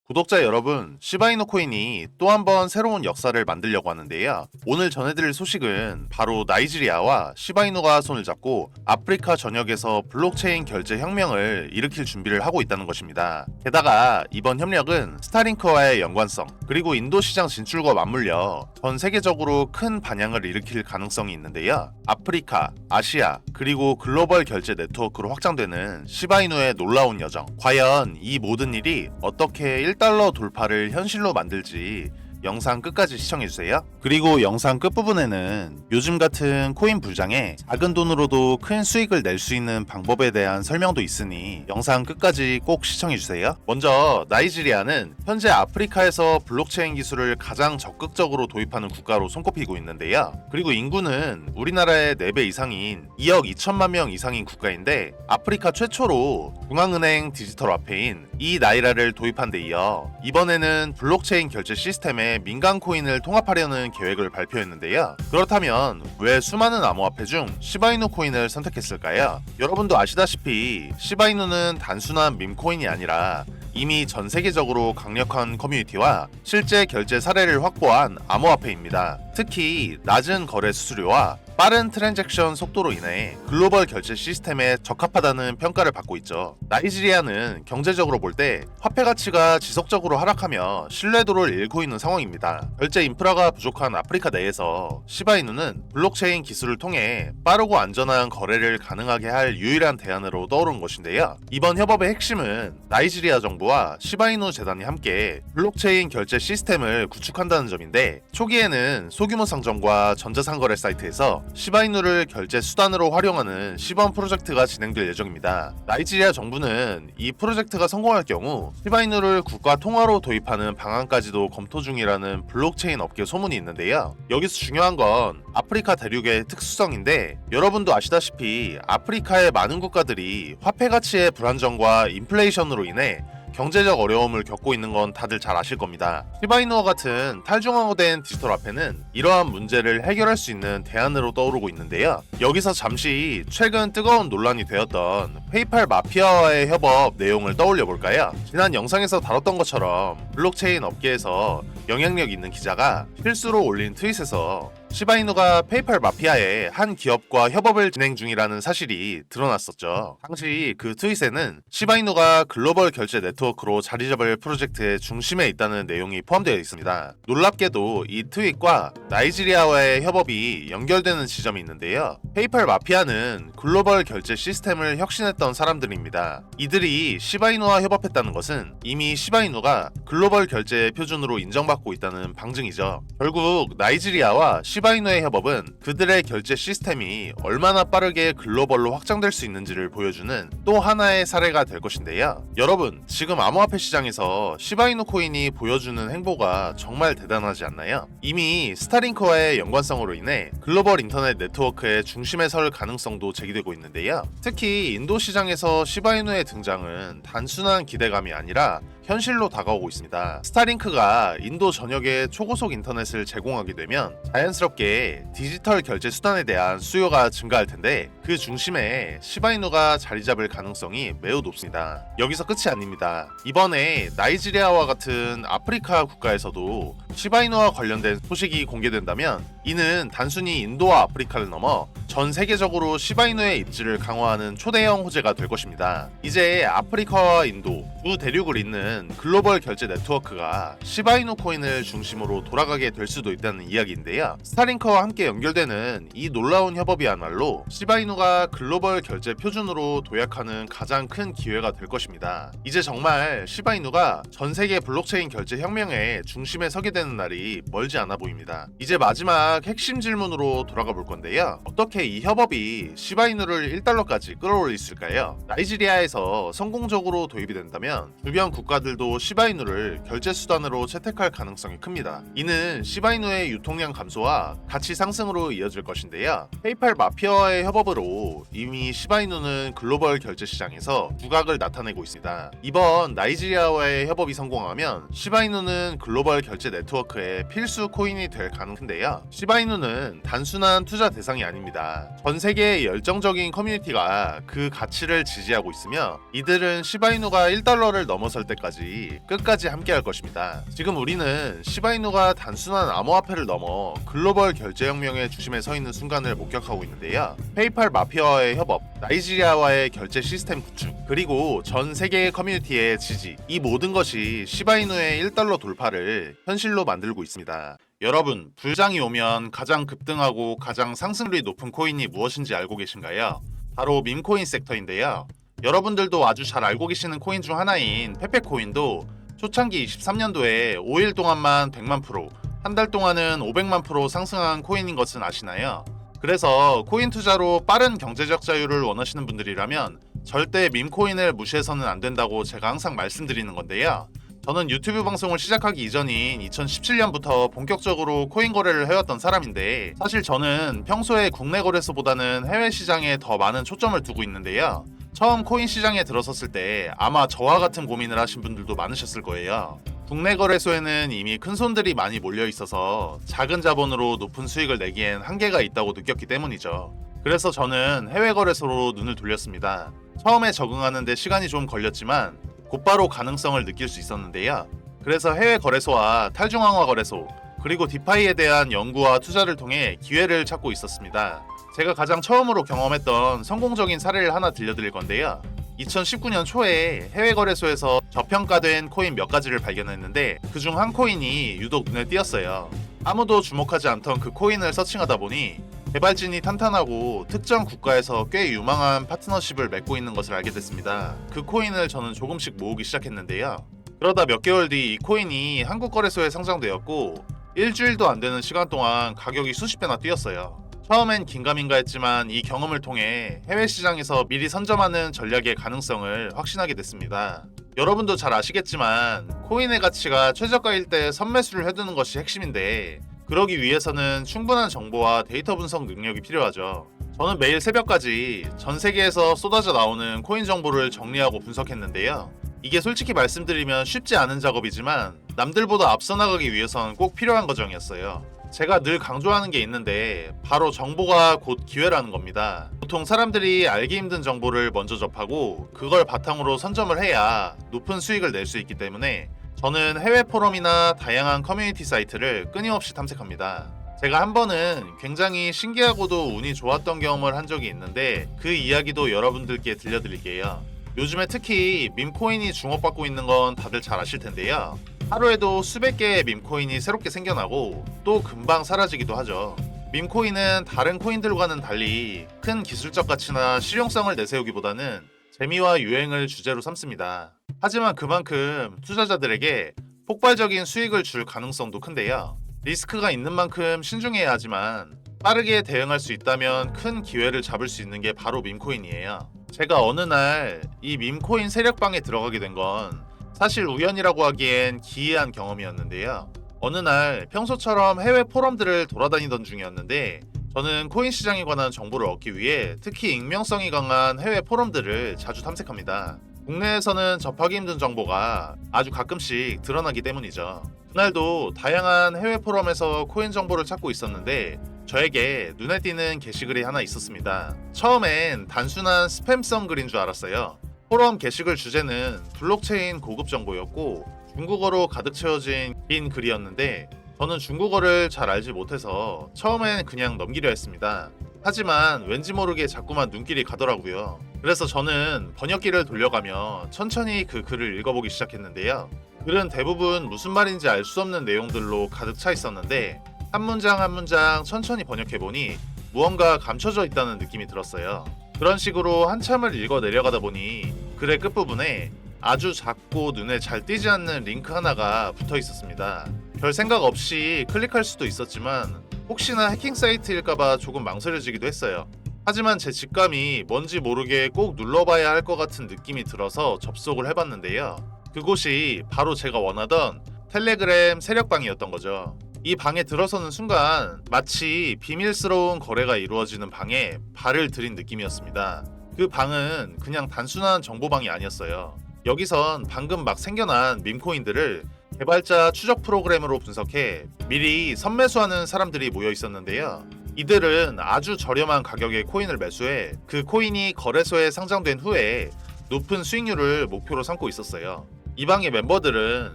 구독자 여러분, 시바이누 코인이 또 한 번 새로운 역사를 만들려고 하는데요. 오늘 전해드릴 소식은 바로 나이지리아와 시바이누가 손을 잡고 아프리카 전역에서 블록체인 결제 혁명을 일으킬 준비를 하고 있다는 것입니다. 게다가 이번 협력은 스타링크와의 연관성, 그리고 인도 시장 진출과 맞물려 전 세계적으로 큰 반향을 일으킬 가능성이 있는데요. 아프리카, 아시아, 그리고 글로벌 결제 네트워크로 확장되는 시바이누의 놀라운 여정. 과연 이 모든 일이 어떻게 1달러 돌파를 현실로 만들지 영상 끝까지 시청해주세요. 그리고 영상 끝부분에는 요즘 같은 코인 불장에 작은 돈으로도 큰 수익을 낼 수 있는 방법에 대한 설명도 있으니 영상 끝까지 꼭 시청해주세요. 먼저 나이지리아는 현재 아프리카에서 블록체인 기술을 가장 적극적으로 도입하는 국가로 손꼽히고 있는데요. 그리고 인구는 우리나라의 4배 이상인 2억 2천만 명 이상인 국가인데 아프리카 최초로 중앙은행 디지털 화폐인 이 나이라를 도입한 데 이어 이번에는 블록체인 결제 시스템에 민간 코인을 통합하려는 계획을 발표했는데요. 그렇다면 왜 수많은 암호화폐 중 시바이누 코인을 선택했을까요? 여러분도 아시다시피 시바이누는 단순한 밈코인이 아니라 이미 전 세계적으로 강력한 커뮤니티와 실제 결제 사례를 확보한 암호화폐입니다. 특히 낮은 거래 수수료와 빠른 트랜잭션 속도로 인해 글로벌 결제 시스템에 적합하다는 평가를 받고 있죠. 나이지리아는 경제적으로 볼 때 화폐 가치가 지속적으로 하락하며 신뢰도를 잃고 있는 상황입니다. 결제 인프라가 부족한 아프리카 내에서 시바이누는 블록체인 기술을 통해 빠르고 안전한 거래를 가능하게 할 유일한 대안으로 떠오른 것인데요. 이번 협업의 핵심은 나이지리아 정부와 시바이누 재단이 함께 블록체인 결제 시스템을 구축한다는 점인데, 초기에는 소규모 상점과 전자상거래 사이트에서 시바이누를 결제 수단으로 활용하는 시범 프로젝트가 진행될 예정입니다. 나이지리아 정부는 이 프로젝트가 성공할 경우 시바이누를 국가 통화로 도입하는 방안까지도 검토 중이라는 블록체인 업계 소문이 있는데요. 여기서 중요한 건 아프리카 대륙의 특수성인데, 여러분도 아시다시피 아프리카의 많은 국가들이 화폐 가치의 불안정과 인플레이션으로 인해 경제적 어려움을 겪고 있는 건 다들 잘 아실 겁니다. 시바이누와 같은 탈중앙화된 디지털 화폐는 이러한 문제를 해결할 수 있는 대안으로 떠오르고 있는데요. 여기서 잠시 최근 뜨거운 논란이 되었던 페이팔 마피아와의 협업 내용을 떠올려 볼까요? 지난 영상에서 다뤘던 것처럼 블록체인 업계에서 영향력 있는 기자가 실수로 올린 트윗에서 시바이누가 페이팔 마피아의 한 기업과 협업을 진행 중이라는 사실이 드러났었죠. 당시 그 트윗에는 시바이누가 글로벌 결제 네트워크로 자리 잡을 프로젝트의 중심에 있다는 내용이 포함되어 있습니다. 놀랍게도 이 트윗과 나이지리아와의 협업이 연결되는 지점이 있는데요. 페이팔 마피아는 글로벌 결제 시스템을 혁신했던 사람들입니다. 이들이 시바이누와 협업했다는 것은 이미 시바이누가 글로벌 결제 표준으로 인정받고 있다는 방증이죠. 결국 나이지리아와 시바이누의 협업은 그들의 결제 시스템이 얼마나 빠르게 글로벌로 확장될 수 있는지를 보여주는 또 하나의 사례가 될 것인데요. 여러분, 지금 암호화폐 시장에서 시바이누 코인이 보여주는 행보가 정말 대단하지 않나요? 이미 스타링크와의 연관성으로 인해 글로벌 인터넷 네트워크의 중심에 설 가능성도 제기되고 있는데요. 특히 인도 시장에서 시바이누의 등장은 단순한 기대감이 아니라 현실로 다가오고 있습니다. 스타링크가 인도 전역에 초고속 인터넷을 제공하게 되면 자연스럽게 디지털 결제 수단에 대한 수요가 증가할 텐데, 그 중심에 시바이누가 자리 잡을 가능성이 매우 높습니다. 여기서 끝이 아닙니다. 이번에 나이지리아와 같은 아프리카 국가에서도 시바이누와 관련된 소식이 공개된다면 이는 단순히 인도와 아프리카를 넘어 전 세계적으로 시바이누의 입지를 강화하는 초대형 호재가 될 것입니다. 이제 아프리카와 인도 두 대륙을 잇는 글로벌 결제 네트워크가 시바이누 코인을 중심으로 돌아가게 될 수도 있다는 이야기인데요. 스타링크와 함께 연결되는 이 놀라운 협업이야말로 시바이누가 글로벌 결제 표준으로 도약하는 가장 큰 기회가 될 것입니다. 이제 정말 시바이누가 전 세계 블록체인 결제 혁명의 중심에 서게 되는 날이 멀지 않아 보입니다. 이제 마지막 핵심 질문으로 돌아가 볼 건데요. 어떻게 이 협업이 시바이누를 1달러까지 끌어올릴 수 있을까요? 나이지리아에서 성공적으로 도입이 된다면 주변 국가들도 시바이누를 결제 수단으로 채택할 가능성이 큽니다. 이는 시바이누의 유통량 감소와 가치 상승으로 이어질 것인데요. 페이팔 마피아와의 협업으로 이미 시바이누는 글로벌 결제 시장에서 두각을 나타내고 있습니다. 이번 나이지리아와의 협업이 성공하면 시바이누는 글로벌 결제 네트워크의 필수 코인이 될 가능성인데요. 시바이누는 단순한 투자 대상이 아닙니다. 전 세계의 열정적인 커뮤니티가 그 가치를 지지하고 있으며 이들은 시바이누가 1달러를 넘어설 때까지 끝까지 함께할 것입니다. 지금 우리는 시바이누가 단순한 암호화폐를 넘어 글로벌 결제혁명의 중심에 서 있는 순간을 목격하고 있는데요. 페이팔 마피아와의 협업, 나이지리아와의 결제 시스템 구축, 그리고 전 세계의 커뮤니티의 지지, 이 모든 것이 시바이누의 1달러 돌파를 현실로 만들고 있습니다. 여러분, 불장이 오면 가장 급등하고 가장 상승률이 높은 코인이 무엇인지 알고 계신가요? 바로 밈코인 섹터인데요. 여러분들도 아주 잘 알고 계시는 코인 중 하나인 페페코인도 초창기 23년도에 5일 동안만 100만 프로, 한 달 동안은 500만 프로 상승한 코인인 것은 아시나요? 그래서 코인 투자로 빠른 경제적 자유를 원하시는 분들이라면 절대 밈코인을 무시해서는 안 된다고 제가 항상 말씀드리는 건데요. 저는 유튜브 방송을 시작하기 이전인 2017년부터 본격적으로 코인 거래를 해왔던 사람인데 사실 저는 평소에 국내 거래소보다는 해외 시장에 더 많은 초점을 두고 있는데요. 처음 코인 시장에 들어섰을 때 아마 저와 같은 고민을 하신 분들도 많으셨을 거예요. 국내 거래소에는 이미 큰 손들이 많이 몰려 있어서 작은 자본으로 높은 수익을 내기엔 한계가 있다고 느꼈기 때문이죠. 그래서 저는 해외 거래소로 눈을 돌렸습니다. 처음에 적응하는데 시간이 좀 걸렸지만 곧바로 가능성을 느낄 수 있었는데요. 그래서 해외 거래소와 탈중앙화 거래소, 그리고 디파이에 대한 연구와 투자를 통해 기회를 찾고 있었습니다. 제가 가장 처음으로 경험했던 성공적인 사례를 하나 들려드릴 건데요. 2019년 초에 해외 거래소에서 저평가된 코인 몇 가지를 발견했는데 그중 한 코인이 유독 눈에 띄었어요. 아무도 주목하지 않던 그 코인을 서칭하다 보니 개발진이 탄탄하고 특정 국가에서 꽤 유망한 파트너십을 맺고 있는 것을 알게 됐습니다. 그 코인을 저는 조금씩 모으기 시작했는데요. 그러다 몇 개월 뒤 이 코인이 한국 거래소에 상장되었고 일주일도 안 되는 시간 동안 가격이 수십 배나 뛰었어요. 처음엔 긴가민가 했지만 이 경험을 통해 해외 시장에서 미리 선점하는 전략의 가능성을 확신하게 됐습니다. 여러분도 잘 아시겠지만 코인의 가치가 최저가일 때 선매수를 해두는 것이 핵심인데 그러기 위해서는 충분한 정보와 데이터 분석 능력이 필요하죠. 저는 매일 새벽까지 전 세계에서 쏟아져 나오는 코인 정보를 정리하고 분석했는데요. 이게 솔직히 말씀드리면 쉽지 않은 작업이지만 남들보다 앞서 나가기 위해선 꼭 필요한 과정이었어요. 제가 늘 강조하는 게 있는데 바로 정보가 곧 기회라는 겁니다. 보통 사람들이 알기 힘든 정보를 먼저 접하고 그걸 바탕으로 선점을 해야 높은 수익을 낼 수 있기 때문에 저는 해외 포럼이나 다양한 커뮤니티 사이트를 끊임없이 탐색합니다. 제가 한 번은 굉장히 신기하고도 운이 좋았던 경험을 한 적이 있는데 그 이야기도 여러분들께 들려드릴게요. 요즘에 특히 밈코인이 주목받고 있는 건 다들 잘 아실 텐데요. 하루에도 수백 개의 밈코인이 새롭게 생겨나고 또 금방 사라지기도 하죠. 밈코인은 다른 코인들과는 달리 큰 기술적 가치나 실용성을 내세우기보다는 재미와 유행을 주제로 삼습니다. 하지만 그만큼 투자자들에게 폭발적인 수익을 줄 가능성도 큰데요. 리스크가 있는 만큼 신중해야 하지만 빠르게 대응할 수 있다면 큰 기회를 잡을 수 있는 게 바로 밈코인이에요. 제가 어느 날 이 밈코인 세력방에 들어가게 된 건 사실 우연이라고 하기엔 기이한 경험이었는데요. 어느 날 평소처럼 해외 포럼들을 돌아다니던 중이었는데 저는 코인 시장에 관한 정보를 얻기 위해 특히 익명성이 강한 해외 포럼들을 자주 탐색합니다. 국내에서는 접하기 힘든 정보가 아주 가끔씩 드러나기 때문이죠. 그날도 다양한 해외 포럼에서 코인 정보를 찾고 있었는데 저에게 눈에 띄는 게시글이 하나 있었습니다. 처음엔 단순한 스팸성 글인 줄 알았어요. 포럼 게시글 주제는 블록체인 고급 정보였고 중국어로 가득 채워진 긴 글이었는데 저는 중국어를 잘 알지 못해서 처음엔 그냥 넘기려 했습니다. 하지만 왠지 모르게 자꾸만 눈길이 가더라고요. 그래서 저는 번역기를 돌려가며 천천히 그 글을 읽어보기 시작했는데요. 글은 대부분 무슨 말인지 알 수 없는 내용들로 가득 차 있었는데 한 문장 한 문장 천천히 번역해보니 무언가 감춰져 있다는 느낌이 들었어요. 그런 식으로 한참을 읽어 내려가다 보니 글의 끝부분에 아주 작고 눈에 잘 띄지 않는 링크 하나가 붙어 있었습니다. 별 생각 없이 클릭할 수도 있었지만 혹시나 해킹 사이트일까봐 조금 망설여지기도 했어요. 하지만 제 직감이 뭔지 모르게 꼭 눌러봐야 할 것 같은 느낌이 들어서 접속을 해봤는데요. 그곳이 바로 제가 원하던 텔레그램 세력방이었던 거죠. 이 방에 들어서는 순간 마치 비밀스러운 거래가 이루어지는 방에 발을 들인 느낌이었습니다. 그 방은 그냥 단순한 정보방이 아니었어요. 여기선 방금 막 생겨난 밈코인들을 개발자 추적 프로그램으로 분석해 미리 선매수하는 사람들이 모여 있었는데요. 이들은 아주 저렴한 가격의 코인을 매수해 그 코인이 거래소에 상장된 후에 높은 수익률을 목표로 삼고 있었어요. 이 방의 멤버들은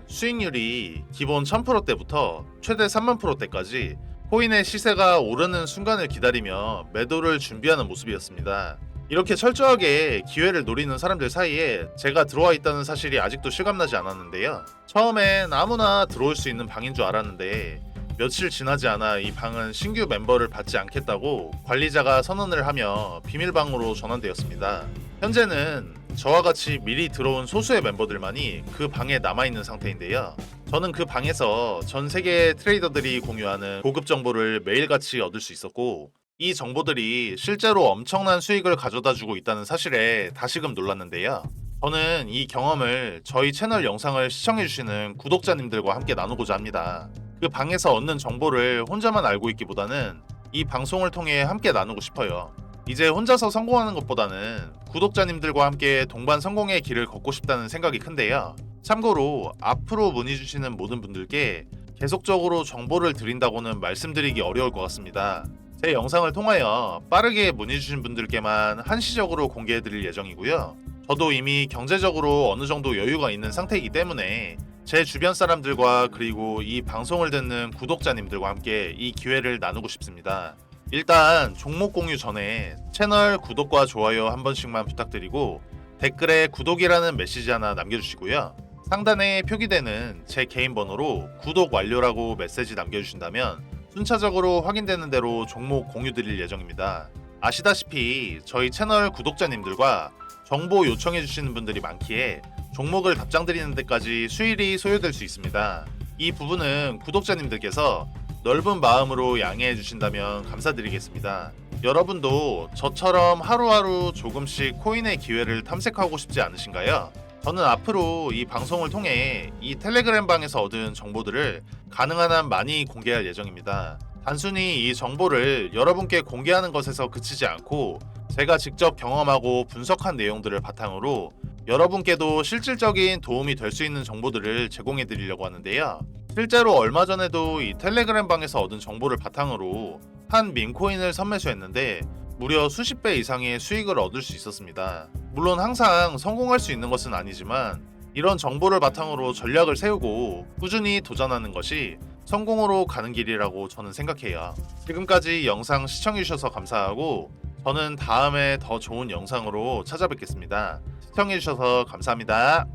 수익률이 기본 1000%대부터 최대 30,000%대까지 코인의 시세가 오르는 순간을 기다리며 매도를 준비하는 모습이었습니다. 이렇게 철저하게 기회를 노리는 사람들 사이에 제가 들어와 있다는 사실이 아직도 실감나지 않았는데요. 처음엔 아무나 들어올 수 있는 방인 줄 알았는데 며칠 지나지 않아 이 방은 신규 멤버를 받지 않겠다고 관리자가 선언을 하며 비밀방으로 전환되었습니다. 현재는 저와 같이 미리 들어온 소수의 멤버들만이 그 방에 남아있는 상태인데요. 저는 그 방에서 전 세계의 트레이더들이 공유하는 고급 정보를 매일같이 얻을 수 있었고, 이 정보들이 실제로 엄청난 수익을 가져다 주고 있다는 사실에 다시금 놀랐는데요. 저는 이 경험을 저희 채널 영상을 시청해주시는 구독자님들과 함께 나누고자 합니다. 그 방에서 얻는 정보를 혼자만 알고 있기보다는 이 방송을 통해 함께 나누고 싶어요. 이제 혼자서 성공하는 것보다는 구독자님들과 함께 동반 성공의 길을 걷고 싶다는 생각이 큰데요. 참고로 앞으로 문의 주시는 모든 분들께 계속적으로 정보를 드린다고는 말씀드리기 어려울 것 같습니다. 제 영상을 통하여 빠르게 문의 주신 분들께만 한시적으로 공개해 드릴 예정이고요. 저도 이미 경제적으로 어느 정도 여유가 있는 상태이기 때문에 제 주변 사람들과 그리고 이 방송을 듣는 구독자님들과 함께 이 기회를 나누고 싶습니다. 일단 종목 공유 전에 채널 구독과 좋아요 한 번씩만 부탁드리고 댓글에 구독이라는 메시지 하나 남겨주시고요. 상단에 표기되는 제 개인 번호로 구독 완료라고 메시지 남겨주신다면 순차적으로 확인되는 대로 종목 공유 드릴 예정입니다. 아시다시피 저희 채널 구독자님들과 정보 요청해 주시는 분들이 많기에 종목을 답장 드리는 데까지 수일이 소요될 수 있습니다. 이 부분은 구독자님들께서 넓은 마음으로 양해해 주신다면 감사드리겠습니다. 여러분도 저처럼 하루하루 조금씩 코인의 기회를 탐색하고 싶지 않으신가요? 저는 앞으로 이 방송을 통해 이 텔레그램 방에서 얻은 정보들을 가능한 한 많이 공개할 예정입니다. 단순히 이 정보를 여러분께 공개하는 것에서 그치지 않고 제가 직접 경험하고 분석한 내용들을 바탕으로 여러분께도 실질적인 도움이 될 수 있는 정보들을 제공해 드리려고 하는데요. 실제로 얼마 전에도 이 텔레그램 방에서 얻은 정보를 바탕으로 한 밈코인을 선매수했는데 무려 수십 배 이상의 수익을 얻을 수 있었습니다. 물론 항상 성공할 수 있는 것은 아니지만 이런 정보를 바탕으로 전략을 세우고 꾸준히 도전하는 것이 성공으로 가는 길이라고 저는 생각해요. 지금까지 영상 시청해주셔서 감사하고 저는 다음에 더 좋은 영상으로 찾아뵙겠습니다. 시청해주셔서 감사합니다.